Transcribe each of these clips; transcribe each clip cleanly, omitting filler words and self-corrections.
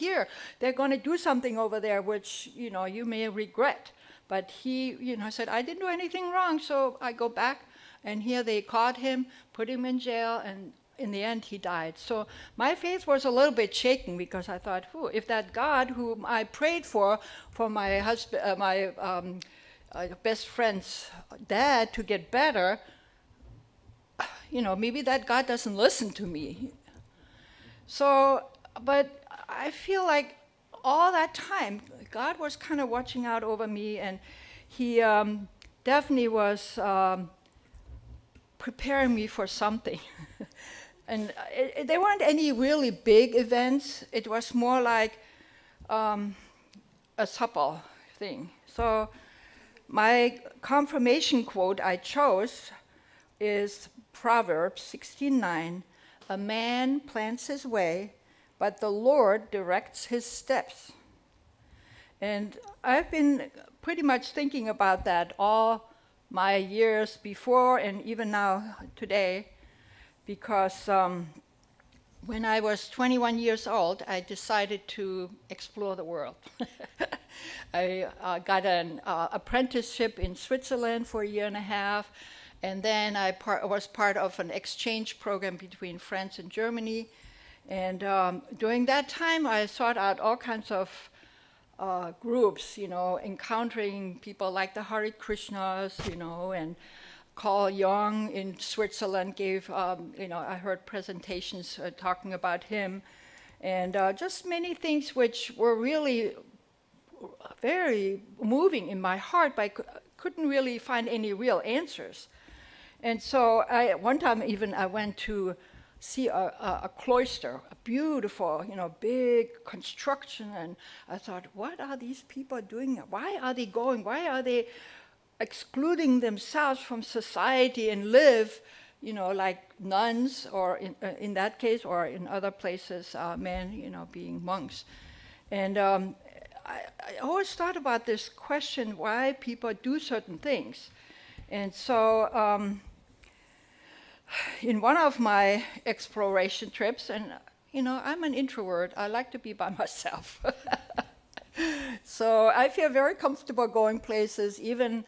here, they're going to do something over there which, you may regret. But he, said, I didn't do anything wrong, so I go back. And here they caught him, put him in jail, and in the end he died. So my faith was a little bit shaken because I thought, if that God whom I prayed for my husband, my best friend's dad to get better, maybe that God doesn't listen to me. So, but I feel like all that time, God was kind of watching out over me, and he definitely was preparing me for something. And there weren't any really big events. It was more like a supple thing. So my confirmation quote I chose is Proverbs 16:9. A man plans his way, but the Lord directs his steps. And I've been pretty much thinking about that all my years before and even now today, because when I was 21 years old, I decided to explore the world. I got an apprenticeship in Switzerland for a year and a half, and then I was part of an exchange program between France and Germany. And during that time, I sought out all kinds of groups, encountering people like the Hare Krishnas, and Carl Jung in Switzerland gave, I heard presentations talking about him, and just many things which were really very moving in my heart, but I couldn't really find any real answers. And so one time even I went to see a cloister, a beautiful, big construction, and I thought, what are these people doing? Why are they going? Why are they excluding themselves from society and live, like nuns, or in that case, or in other places, men, being monks? And I always thought about this question, why people do certain things. And so in one of my exploration trips, and I'm an introvert, I like to be by myself. So I feel very comfortable going places, even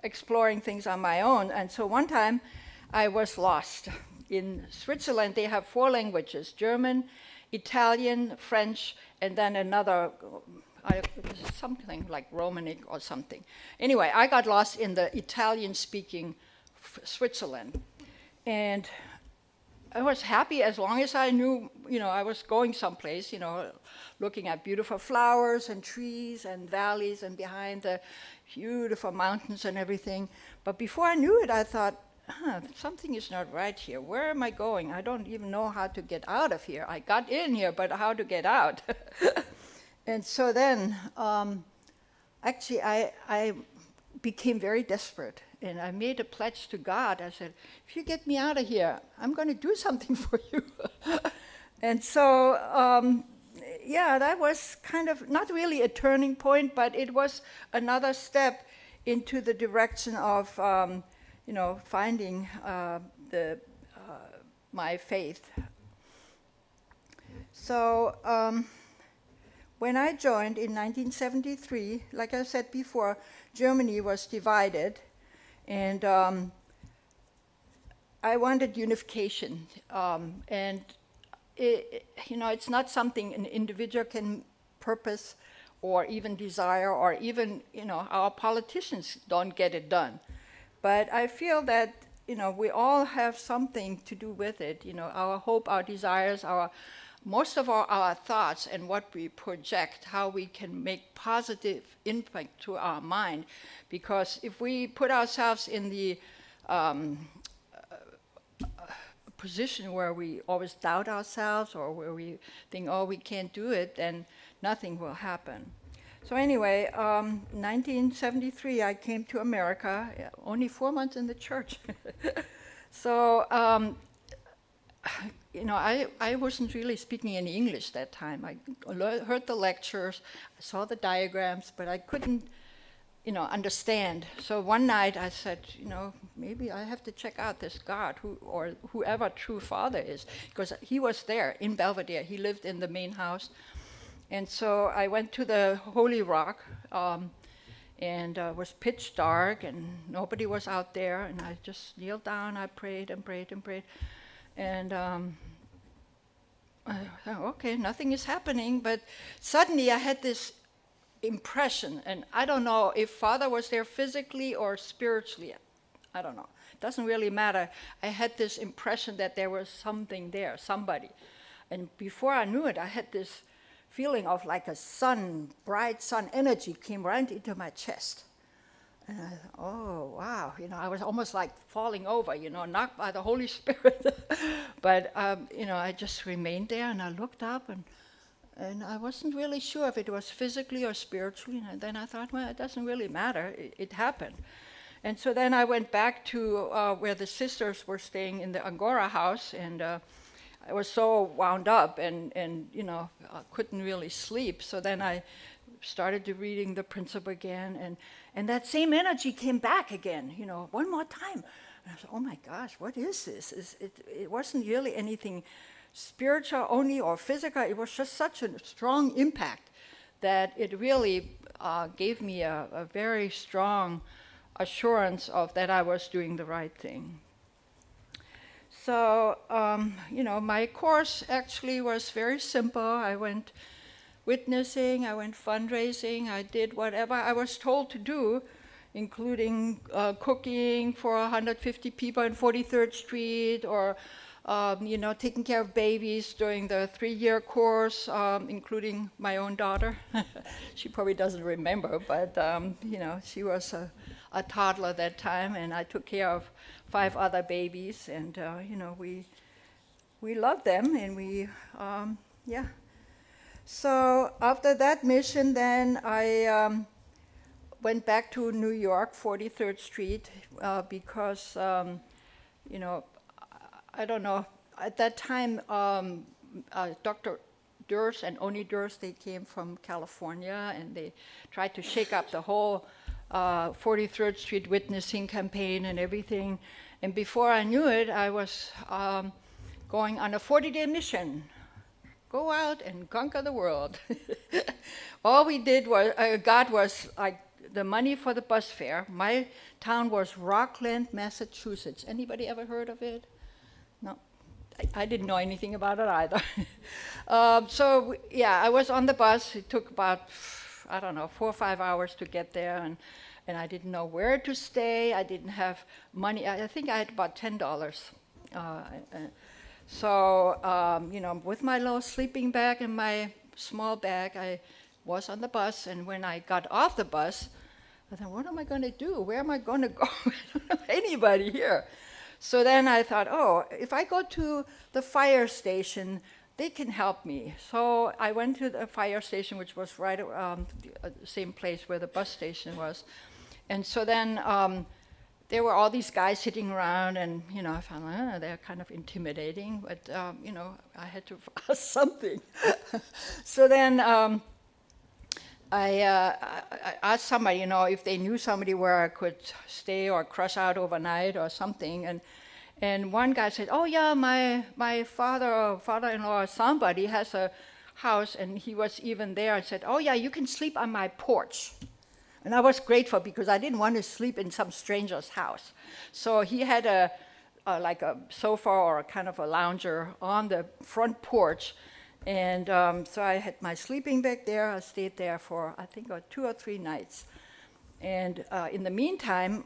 exploring things on my own. And so one time I was lost. In Switzerland, they have 4 languages: German, Italian, French, and then another, something like Romanic or something. Anyway, I got lost in the Italian-speaking Switzerland. And I was happy as long as I knew, I was going someplace, looking at beautiful flowers and trees and valleys and behind the beautiful mountains and everything. But before I knew it, I thought, something is not right here. Where am I going? I don't even know how to get out of here. I got in here, but how to get out? And so then, actually, I became very desperate. And I made a pledge to God. I said, if you get me out of here, I'm going to do something for you. And so, that was kind of not really a turning point, but it was another step into the direction of, finding my faith. So when I joined in 1973, like I said before, Germany was divided. And I wanted unification, and it's not something an individual can purpose or even desire, or even our politicians don't get it done. But I feel that we all have something to do with it. Our hope, our desires, most of our thoughts and what we project, how we can make positive impact to our mind. Because if we put ourselves in the position where we always doubt ourselves, or where we think, we can't do it, then nothing will happen. So anyway, 1973, I came to America, only 4 months in the church. So I wasn't really speaking any English that time. I heard the lectures, I saw the diagrams, but I couldn't understand. So one night I said, maybe I have to check out this God, or whoever true Father is, because he was there in Belvedere. He lived in the main house. And so I went to the Holy Rock, and it was pitch dark, and nobody was out there, and I just kneeled down, I prayed and prayed and prayed, and I thought, okay, nothing is happening, but suddenly I had this impression, and I don't know if Father was there physically or spiritually. I don't know. It doesn't really matter. I had this impression that there was something there, somebody. And before I knew it, I had this feeling of like a bright sun energy came right into my chest. And I thought, oh, wow. I was almost like falling over, knocked by the Holy Spirit. But, I just remained there, and I looked up, and I wasn't really sure if it was physically or spiritually. And then I thought, well, it doesn't really matter. It happened. And so then I went back to where the sisters were staying in the Angora house, and I was so wound up and I couldn't really sleep. So then I started reading the principle again, and that same energy came back again, one more time. And I said, oh my gosh, what is this? It wasn't really anything spiritual only or physical. It was just such a strong impact that it really gave me a very strong assurance of that I was doing the right thing. So, my course actually was very simple. I went witnessing, I went fundraising, I did whatever I was told to do, including cooking for 150 people in 43rd Street, or taking care of babies during the 3-year course, including my own daughter. She probably doesn't remember, but she was a toddler that time, and I took care of 5 other babies, and we loved them, and yeah. So after that mission, then I went back to New York, 43rd Street, because I don't know. At that time, Dr. Durst and Oni Durst, they came from California, and they tried to shake up the whole 43rd Street witnessing campaign and everything. And before I knew it, I was going on a 40-day mission. Go out and conquer the world. All we did was, God was like the money for the bus fare. My town was Rockland, Massachusetts. Anybody ever heard of it? No, I didn't know anything about it either. So yeah, I was on the bus. It took about, 4 or 5 hours to get there, and I didn't know where to stay. I didn't have money. I think I had about $10. So, with my little sleeping bag and my small bag, I was on the bus, and when I got off the bus, I thought, what am I going to do? Where am I going to go? I don't know anybody here. So then I thought, if I go to the fire station, they can help me. So I went to the fire station, which was right around the same place where the bus station was. And so then there were all these guys sitting around, and I found they're kind of intimidating, but I had to ask something. So then I asked somebody, if they knew somebody where I could stay or crush out overnight or something, and one guy said, oh yeah, my father or father-in-law or somebody has a house, and he was even there and said, oh yeah, you can sleep on my porch. And I was grateful because I didn't want to sleep in some stranger's house. So he had like a sofa or a kind of a lounger on the front porch. And so I had my sleeping bag there. I stayed there for, I think, 2 or 3 nights. And in the meantime,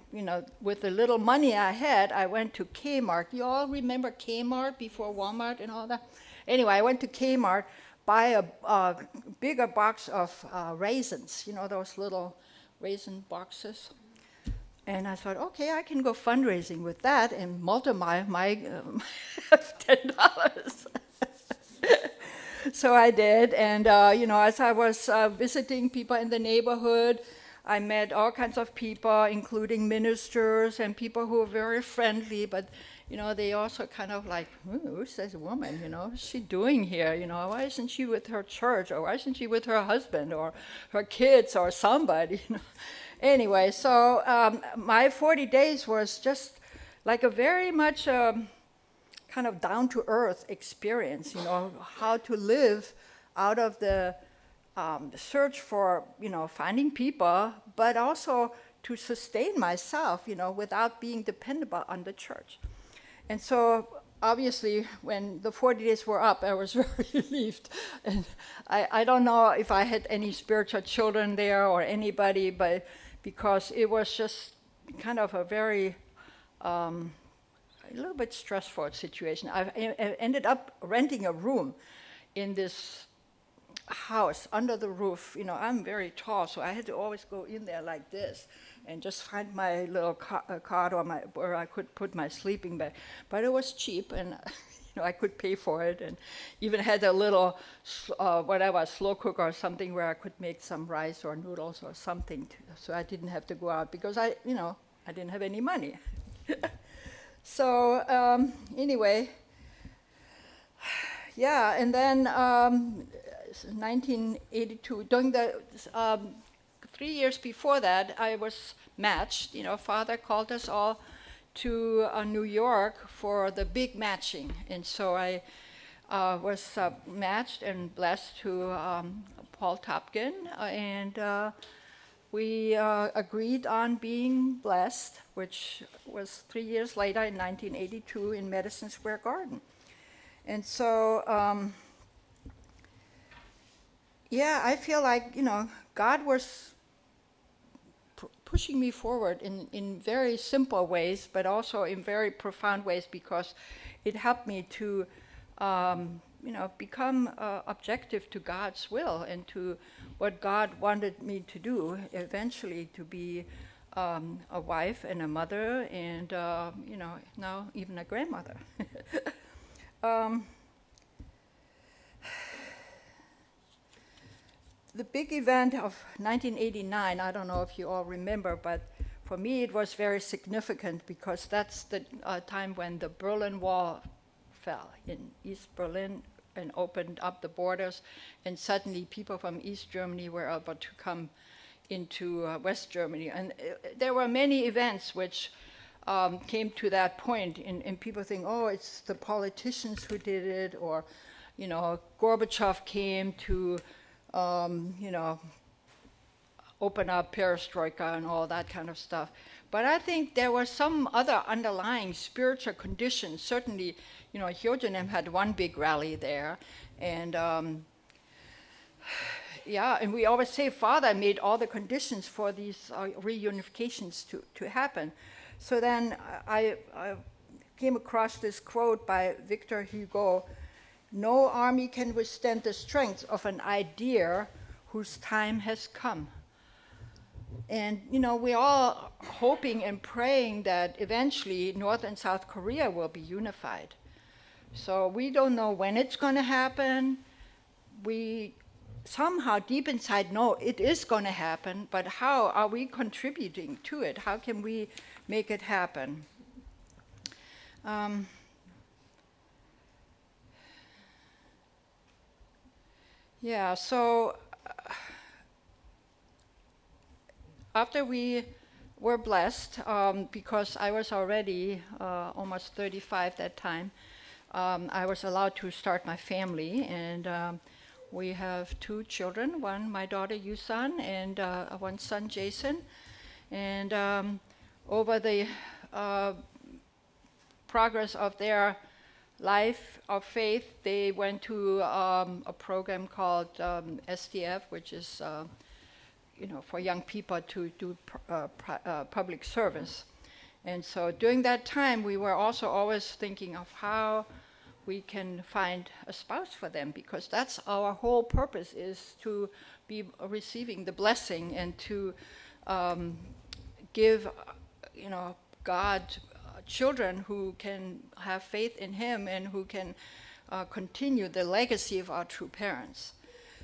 with the little money I had, I went to Kmart. You all remember Kmart before Walmart and all that? Anyway, I went to Kmart, buy a bigger box of raisins, those little raisin boxes. And I thought, okay, I can go fundraising with that and multiply my $10. So I did, and as I was visiting people in the neighborhood, I met all kinds of people, including ministers and people who were very friendly, but they also kind of like, who's this woman, what's she doing here, why isn't she with her church, or why isn't she with her husband, or her kids, or somebody, Anyway, so my 40 days was just like a very much kind of down-to-earth experience, how to live out of the search for, finding people, but also to sustain myself, without being dependable on the church. And so, obviously, when the 40 days were up, I was very relieved. And I don't know if I had any spiritual children there or anybody, but because it was just kind of a very, a little bit stressful situation. I ended up renting a room in this house under the roof. I'm very tall, so I had to always go in there like this and just find my little cot or where I could put my sleeping bag. But it was cheap, and I could pay for it, and even had a little slow cooker or something where I could make some rice or noodles or something, so I didn't have to go out because I didn't have any money. So anyway, yeah, and then 1982, during the 3 years before that, I was matched. Father called us all to New York for the big matching, and so I was matched and blessed to Paul Topkin, and we agreed on being blessed, which was 3 years later in 1982 in Madison Square Garden. And so, yeah, I feel like, God was pushing me forward in very simple ways, but also in very profound ways, because it helped me to, become objective to God's will and to what God wanted me to do, eventually to be a wife and a mother and, now even a grandmother. The big event of 1989, I don't know if you all remember, but for me it was very significant because that's the time when the Berlin Wall fell in East Berlin and opened up the borders, and suddenly people from East Germany were able to come into West Germany. And there were many events which came to that point, and people think, oh, it's the politicians who did it, or, Gorbachev came to open up perestroika and all that kind of stuff. But I think there were some other underlying spiritual conditions. Certainly, Hyojonim had one big rally there. And and we always say Father made all the conditions for these reunifications to happen. So then I came across this quote by Victor Hugo: "No army can withstand the strength of an idea whose time has come." And, we're all hoping and praying that eventually North and South Korea will be unified. So we don't know when it's going to happen. We somehow deep inside know it is going to happen, but how are we contributing to it? How can we make it happen? So after we were blessed, because I was already almost 35 that time, I was allowed to start my family, and we have 2 children, one my daughter Yusan and one son Jason. And over the progress of their life of faith, they went to a program called SDF, which is for young people to do public service. And so during that time, we were also always thinking of how we can find a spouse for them, because that's our whole purpose, is to be receiving the blessing and to give, God children who can have faith in Him and who can continue the legacy of our true parents.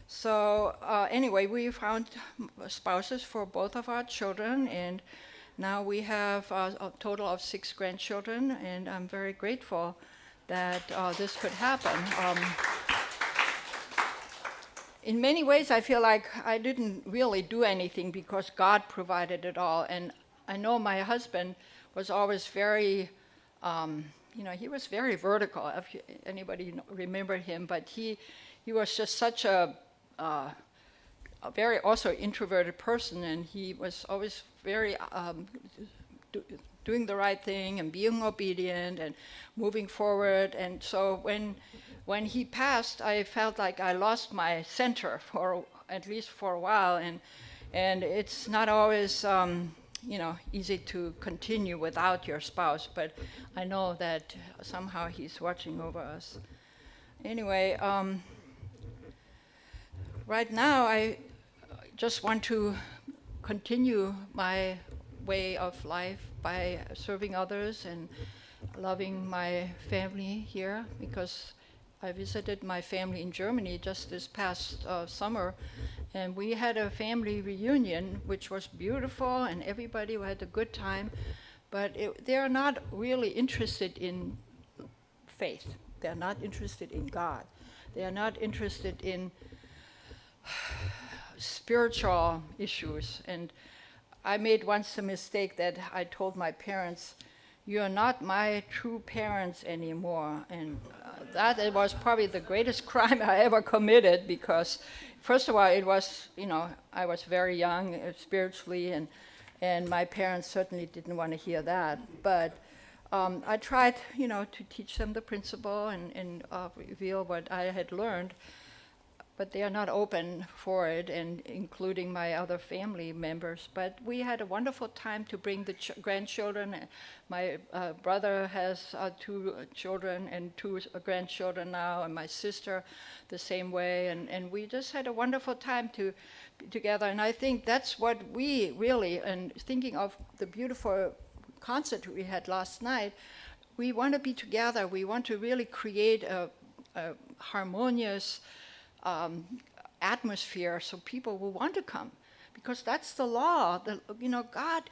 So anyway, we found spouses for both of our children, and now we have a total of 6 grandchildren, and I'm very grateful that this could happen. In many ways, I feel like I didn't really do anything because God provided it all. And I know my husband was always very, he was very vertical, if anybody remember him, but he was just such a very also introverted person, and he was always very doing the right thing and being obedient and moving forward. And so when he passed, I felt like I lost my center at least for a while, and it's not always easy to continue without your spouse, but I know that somehow he's watching over us. Anyway, right now I just want to continue my way of life by serving others and loving my family here, because I visited my family in Germany just this past summer, and we had a family reunion which was beautiful and everybody had a good time, but they're not really interested in faith. They're not interested in God. They are not interested in spiritual issues. And I made once a mistake that I told my parents, "You're not my true parents anymore." And that it was probably the greatest crime I ever committed, because first of all, it was, I was very young spiritually, and my parents certainly didn't want to hear that. But I tried, to teach them the principle and reveal what I had learned, but they are not open for it, and including my other family members. But we had a wonderful time to bring the grandchildren. My brother has 2 children and 2 grandchildren now, and my sister the same way. And we just had a wonderful time together. And I think that's what we really, and thinking of the beautiful concert we had last night, we want to be together. We want to really create a harmonious atmosphere so people will want to come, because that's the law. God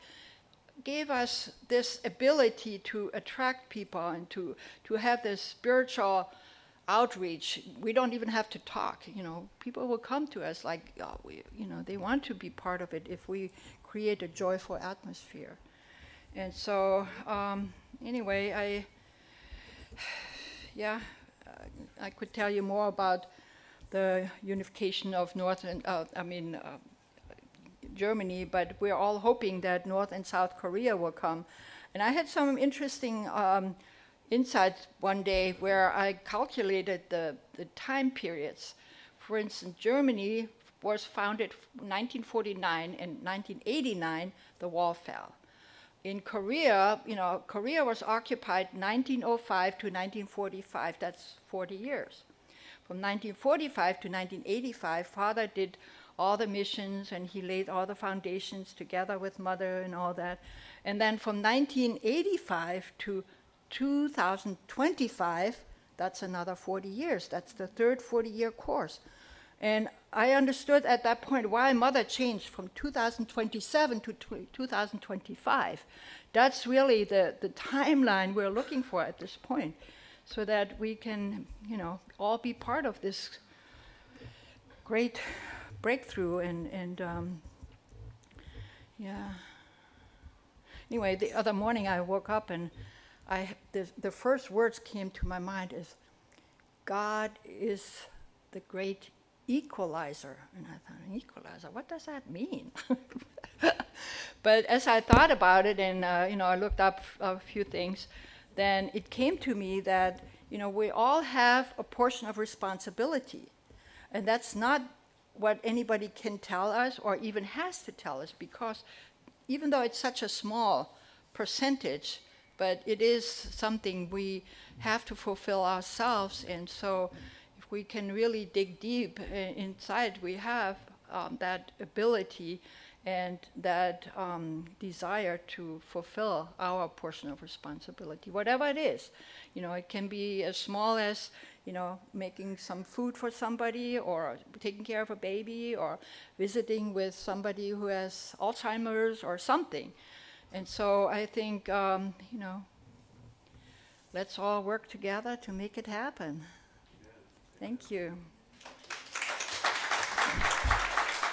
gave us this ability to attract people and to have this spiritual outreach. We don't even have to talk. People will come to us like, they want to be part of it if we create a joyful atmosphere. And so, anyway, I could tell you more about the unification of Germany, but we're all hoping that North and South Korea will come. And I had some interesting insights one day where I calculated the time periods. For instance, Germany was founded 1949, and 1989 the wall fell. In Korea, Korea was occupied 1905 to 1945, that's 40 years. From 1945 to 1985, Father did all the missions, and he laid all the foundations together with Mother and all that. And then from 1985 to 2025, that's another 40 years. That's the third 40-year course. And I understood at that point why Mother changed from 2027 to 2025. That's really the timeline we're looking for at this point, so that we can, all be part of this great breakthrough. Anyway, the other morning I woke up and the first words came to my mind is, God is the great equalizer. And I thought, an equalizer, what does that mean? But as I thought about it and I looked up a few things, then it came to me that we all have a portion of responsibility, and that's not what anybody can tell us or even has to tell us, because even though it's such a small percentage, but it is something we have to fulfill ourselves. And so if we can really dig deep inside, we have that ability and that desire to fulfill our portion of responsibility, whatever it is. It can be as small as, making some food for somebody, or taking care of a baby, or visiting with somebody who has Alzheimer's or something. And so I think, let's all work together to make it happen. Thank you.